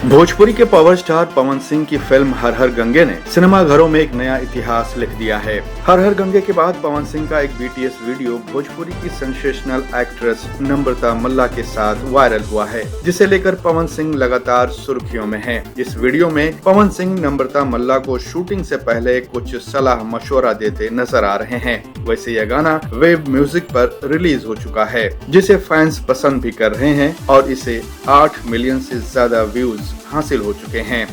भोजपुरी के power star Pawan Singh की film हर हर गंगे ने सिनेमाघरों में एक नया इतिहास लिख दिया है। हर हर गंगे के बाद पवन सिंह का एक बीटीएस वीडियो भोजपुरी की सेंसेशनल एक्ट्रेस नम्रता मल्ला के साथ वायरल हुआ है, जिसे लेकर पवन सिंह लगातार सुर्खियों में हैं। इस वीडियो में पवन सिंह नम्रता मल्ला को शूटिंग से पहले कुछ सलाह मशवरा देते नजर आ रहे हैं। वैसे यह गाना वेब म्यूजिक पर रिलीज हो चुका है, जिसे फैंस पसंद भी कर रहे हैं और इसे 8 मिलियन से ज्यादा व्यूज हासिल हो चुके हैं।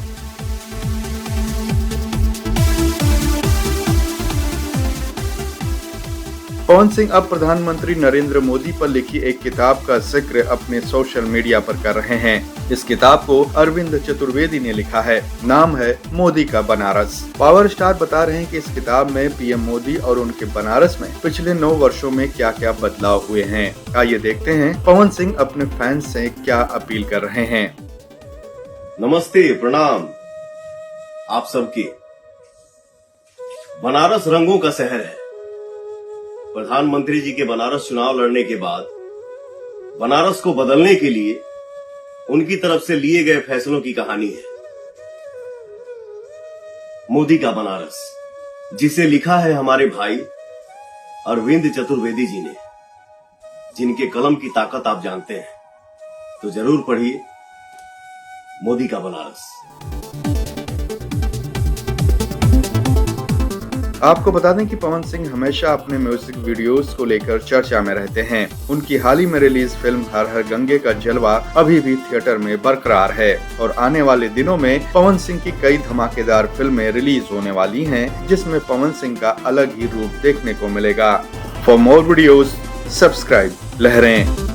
पवन सिंह अब प्रधानमंत्री नरेंद्र मोदी पर लिखी एक किताब का जिक्र अपने सोशल मीडिया पर कर रहे हैं। इस किताब को अरविंद चतुर्वेदी ने लिखा है। नाम है मोदी का बनारस। पावर स्टार बता रहे हैं कि इस किताब में पीएम मोदी और उनके बनारस में पिछले 9 वर्षों में क्या क्या बदलाव हुए हैं। आइए देखते हैं पवन सिंह अपने फैंस से क्या अपील कर रहे हैं। नमस्ते, प्रणाम आप सबकी। बनारस रंगों का शहर है। प्रधानमंत्री जी के बनारस चुनाव लड़ने के बाद बनारस को बदलने के लिए उनकी तरफ से लिए गए फैसलों की कहानी है। मोदी का बनारस, जिसे लिखा है हमारे भाई अरविंद चतुर्वेदी जी ने, जिनके कलम की ताकत आप जानते हैं, तो जरूर पढ़िए मोदी का बनारस। आपको बता दें कि पवन सिंह हमेशा अपने म्यूजिक वीडियोस को लेकर चर्चा में रहते हैं। उनकी हाल ही में रिलीज फिल्म हर हर गंगे का जलवा अभी भी थिएटर में बरकरार है और आने वाले दिनों में पवन सिंह की कई धमाकेदार फिल्में रिलीज होने वाली हैं, जिसमें पवन सिंह का अलग ही रूप देखने को मिलेगा। फॉर मोर वीडियोस सब्सक्राइब लहरें।